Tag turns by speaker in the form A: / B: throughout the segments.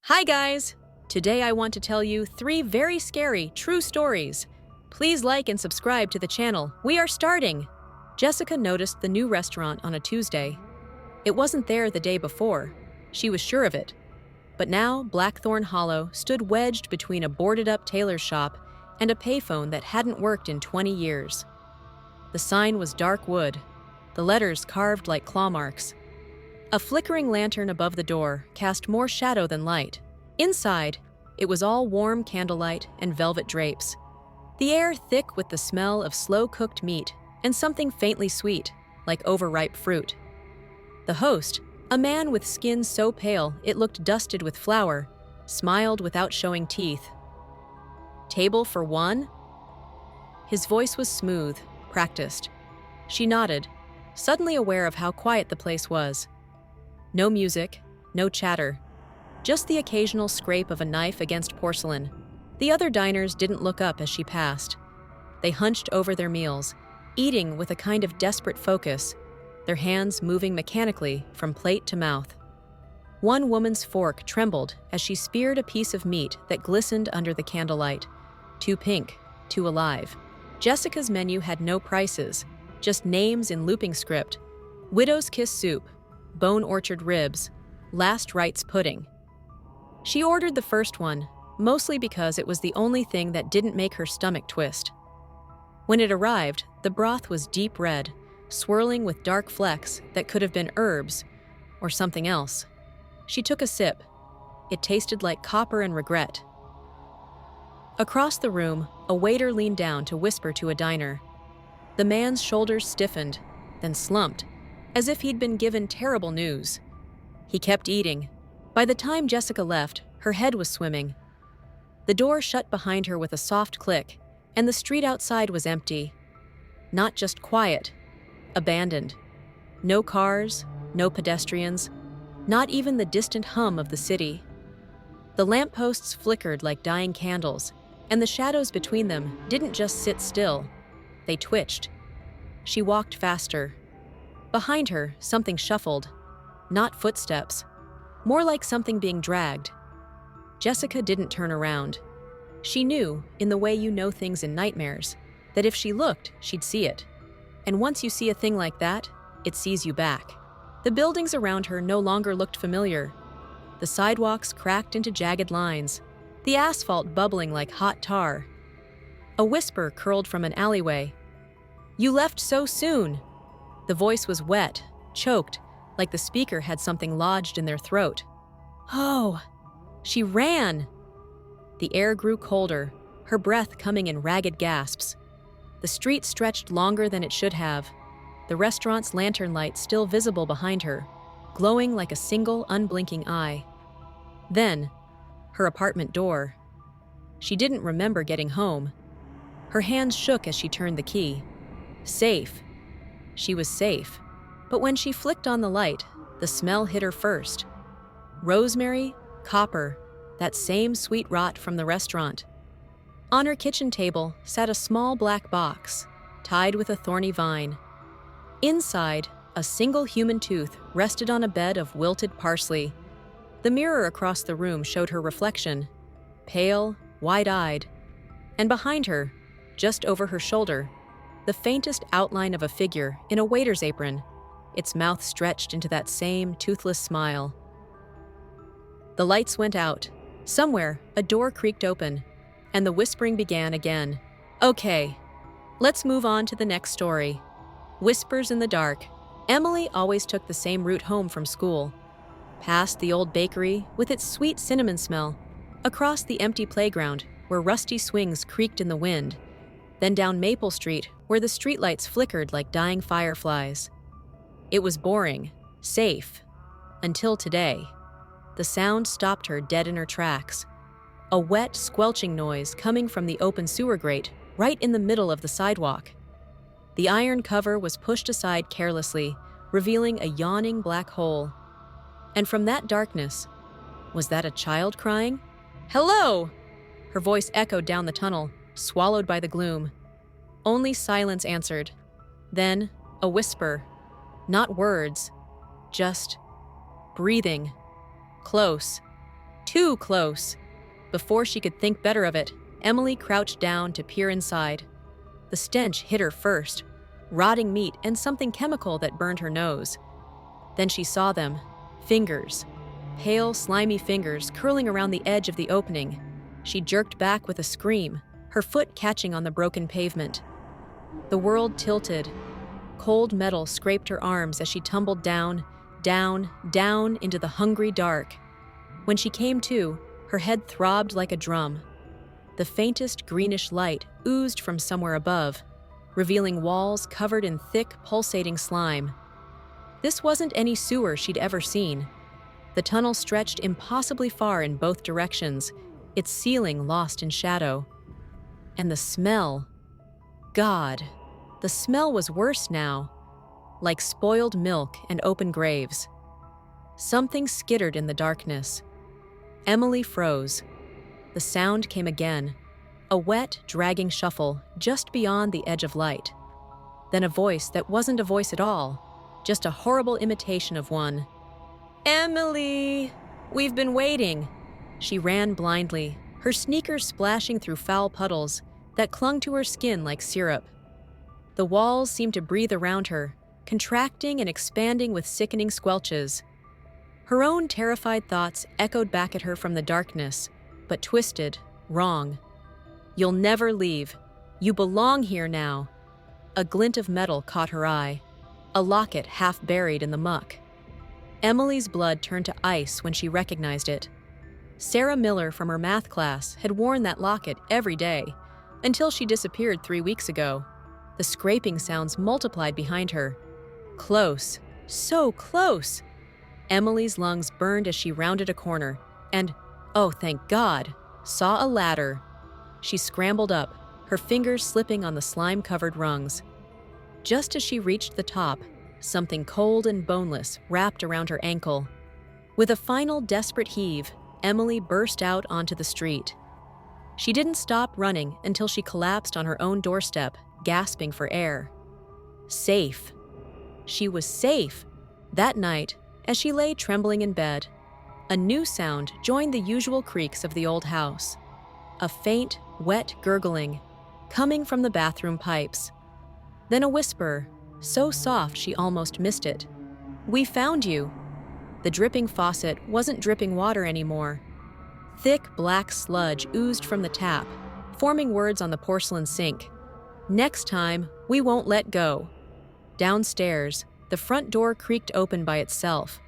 A: Hi guys! Today I want to tell you 3 very scary, true stories. Please like and subscribe to the channel. We are starting! Jessica noticed the new restaurant on a Tuesday. It wasn't there the day before. She was sure of it. But now Blackthorn Hollow stood wedged between a boarded-up tailor's shop and a payphone that hadn't worked in 20 years. The sign was dark wood, the letters carved like claw marks. A flickering lantern above the door cast more shadow than light. Inside, it was all warm candlelight and velvet drapes. The air thick with the smell of slow-cooked meat and something faintly sweet, like overripe fruit. The host, a man with skin so pale it looked dusted with flour, smiled without showing teeth. "Table for one?" His voice was smooth, practiced. She nodded, suddenly aware of how quiet the place was. No music, no chatter, just the occasional scrape of a knife against porcelain. The other diners didn't look up as she passed. They hunched over their meals, eating with a kind of desperate focus, their hands moving mechanically from plate to mouth. One woman's fork trembled as she speared a piece of meat that glistened under the candlelight, too pink, too alive. Jessica's menu had no prices, just names in looping script: Widow's Kiss soup, Bone Orchard ribs, Last Rites pudding. She ordered the first one, mostly because it was the only thing that didn't make her stomach twist. When it arrived, the broth was deep red, swirling with dark flecks that could have been herbs or something else. She took a sip. It tasted like copper and regret. Across the room, a waiter leaned down to whisper to a diner. The man's shoulders stiffened, then slumped, as if he'd been given terrible news. He kept eating. By the time Jessica left, her head was swimming. The door shut behind her with a soft click, and the street outside was empty. Not just quiet, abandoned. No cars, no pedestrians, not even the distant hum of the city. The lampposts flickered like dying candles, and the shadows between them didn't just sit still. They twitched. She walked faster. Behind her, something shuffled. Not footsteps. More like something being dragged. Jessica didn't turn around. She knew, in the way you know things in nightmares, that if she looked, she'd see it. And once you see a thing like that, it sees you back. The buildings around her no longer looked familiar. The sidewalks cracked into jagged lines, the asphalt bubbling like hot tar. A whisper curled from an alleyway. "You left so soon!" The voice was wet, choked, like the speaker had something lodged in their throat. "Oh!" She ran! The air grew colder, her breath coming in ragged gasps. The street stretched longer than it should have, the restaurant's lantern light still visible behind her, glowing like a single unblinking eye. Then, her apartment door. She didn't remember getting home. Her hands shook as she turned the key. Safe. She was safe. But when she flicked on the light, the smell hit her first. Rosemary, copper, that same sweet rot from the restaurant. On her kitchen table sat a small black box, tied with a thorny vine. Inside, a single human tooth rested on a bed of wilted parsley. The mirror across the room showed her reflection, pale, wide-eyed. And behind her, just over her shoulder, the faintest outline of a figure in a waiter's apron, its mouth stretched into that same toothless smile. The lights went out. Somewhere, a door creaked open, and the whispering began again. "Okay, let's move on to the next story." Whispers in the dark. Emily always took the same route home from school. Past the old bakery with its sweet cinnamon smell, across the empty playground where rusty swings creaked in the wind, then down Maple Street where the streetlights flickered like dying fireflies. It was boring, safe, until today. The sound stopped her dead in her tracks. A wet, squelching noise coming from the open sewer grate right in the middle of the sidewalk. The iron cover was pushed aside carelessly, revealing a yawning black hole. And from that darkness, was that a child crying? "Hello!" Her voice echoed down the tunnel, swallowed by the gloom. Only silence answered. Then, a whisper. Not words, just breathing. Close. Too close. Before she could think better of it, Emily crouched down to peer inside. The stench hit her first, rotting meat and something chemical that burned her nose. Then she saw them, fingers, pale, slimy fingers curling around the edge of the opening. She jerked back with a scream, her foot catching on the broken pavement. The world tilted. Cold metal scraped her arms as she tumbled down, down, down into the hungry dark. When she came to, her head throbbed like a drum. The faintest greenish light oozed from somewhere above, revealing walls covered in thick, pulsating slime. This wasn't any sewer she'd ever seen. The tunnel stretched impossibly far in both directions, its ceiling lost in shadow. And the smell. God, the smell was worse now, like spoiled milk and open graves. Something skittered in the darkness. Emily froze. The sound came again, a wet, dragging shuffle just beyond the edge of light. Then a voice that wasn't a voice at all, just a horrible imitation of one. "Emily, we've been waiting." She ran blindly, her sneakers splashing through foul puddles that clung to her skin like syrup. The walls seemed to breathe around her, contracting and expanding with sickening squelches. Her own terrified thoughts echoed back at her from the darkness, but twisted, wrong. "You'll never leave. You belong here now." A glint of metal caught her eye, a locket half buried in the muck. Emily's blood turned to ice when she recognized it. Sarah Miller from her math class had worn that locket every day, until she disappeared 3 weeks ago. The scraping sounds multiplied behind her. Close, so close! Emily's lungs burned as she rounded a corner, and, oh thank God, saw a ladder. She scrambled up, her fingers slipping on the slime-covered rungs. Just as she reached the top, something cold and boneless wrapped around her ankle. With a final desperate heave, Emily burst out onto the street. She didn't stop running until she collapsed on her own doorstep, gasping for air. Safe. She was safe. That night, as she lay trembling in bed, a new sound joined the usual creaks of the old house. A faint, wet gurgling, coming from the bathroom pipes. Then a whisper, so soft she almost missed it. "We found you." The dripping faucet wasn't dripping water anymore. Thick black sludge oozed from the tap, forming words on the porcelain sink. "Next time, we won't let go." Downstairs, the front door creaked open by itself.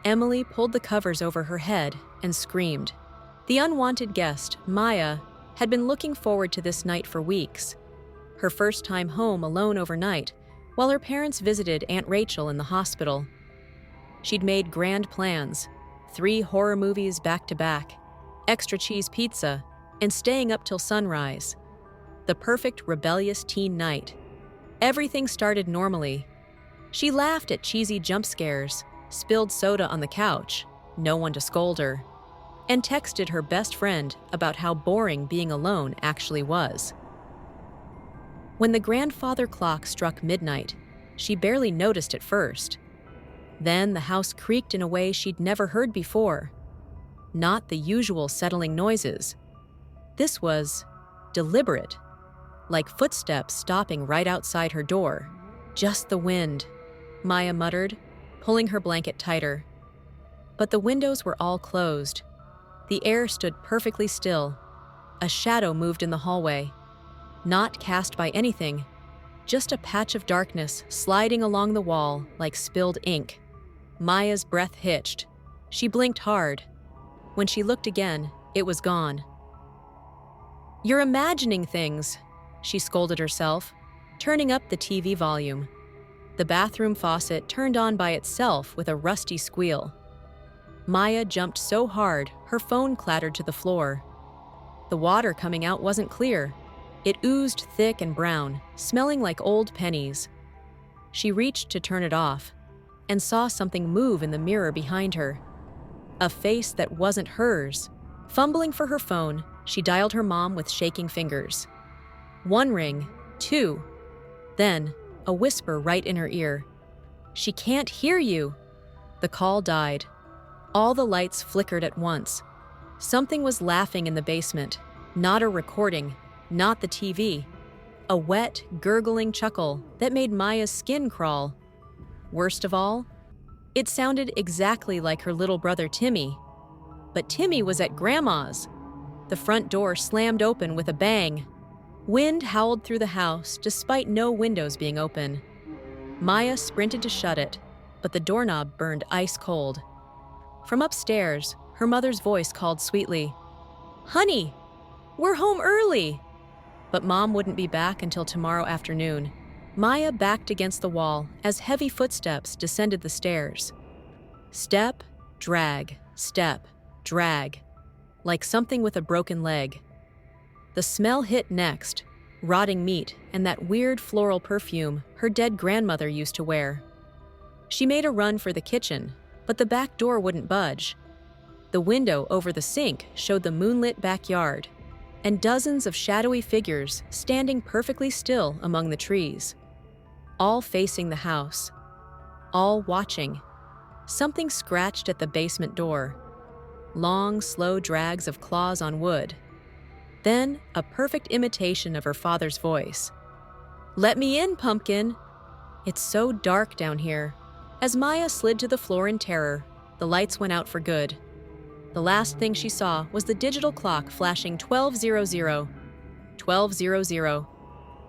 A: Emily pulled the covers over her head and screamed. The unwanted guest, Maya, had been looking forward to this night for weeks. Her first time home alone overnight, while her parents visited Aunt Rachel in the hospital. She'd made grand plans, 3 horror movies back to back, extra cheese pizza, and staying up till sunrise. The perfect rebellious teen night. Everything started normally. She laughed at cheesy jump scares, spilled soda on the couch, no one to scold her, and texted her best friend about how boring being alone actually was. When the grandfather clock struck midnight, she barely noticed at first. Then the house creaked in a way she'd never heard before. Not the usual settling noises. This was deliberate, like footsteps stopping right outside her door. "Just the wind," Maya muttered, pulling her blanket tighter. But the windows were all closed. The air stood perfectly still. A shadow moved in the hallway. Not cast by anything, just a patch of darkness sliding along the wall like spilled ink. Maya's breath hitched. She blinked hard. When she looked again, it was gone. "You're imagining things," she scolded herself, turning up the TV volume. The bathroom faucet turned on by itself with a rusty squeal. Maya jumped so hard, her phone clattered to the floor. The water coming out wasn't clear. It oozed thick and brown, smelling like old pennies. She reached to turn it off, and saw something move in the mirror behind her. A face that wasn't hers. Fumbling for her phone, she dialed her mom with shaking fingers. 1 ring, 2. Then, a whisper right in her ear. "She can't hear you." The call died. All the lights flickered at once, Something was laughing in the basement. Not a recording, not the TV. A wet, gurgling chuckle that made Maya's skin crawl. Worst of all, it sounded exactly like her little brother Timmy. But Timmy was at Grandma's. The front door slammed open with a bang. Wind howled through the house despite no windows being open. Maya sprinted to shut it, but the doorknob burned ice cold. From upstairs, her mother's voice called sweetly, "Honey, we're home early!" But Mom wouldn't be back until tomorrow afternoon. Maya backed against the wall as heavy footsteps descended the stairs. Step, drag, step, drag, like something with a broken leg. The smell hit next, rotting meat and that weird floral perfume her dead grandmother used to wear. She made a run for the kitchen, but the back door wouldn't budge. The window over the sink showed the moonlit backyard, and dozens of shadowy figures standing perfectly still among the trees. All facing the house. All watching. Something scratched at the basement door. Long, slow drags of claws on wood. Then, a perfect imitation of her father's voice. "Let me in, Pumpkin!" It's so dark down here. As Maya slid to the floor in terror, the lights went out for good. The last thing she saw was the digital clock flashing 12:00, 12:00,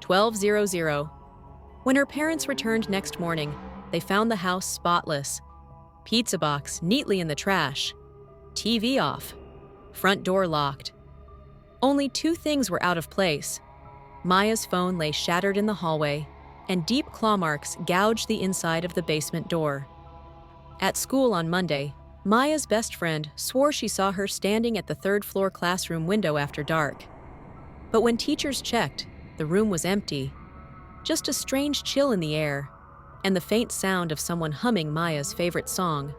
A: 12:00. When her parents returned next morning, they found the house spotless. Pizza box neatly in the trash. TV off. Front door locked. Only two things were out of place. Maya's phone lay shattered in the hallway, and deep claw marks gouged the inside of the basement door. At school on Monday, Maya's best friend swore she saw her standing at the third-floor classroom window after dark. But when teachers checked, the room was empty. Just a strange chill in the air, and the faint sound of someone humming Maya's favorite song.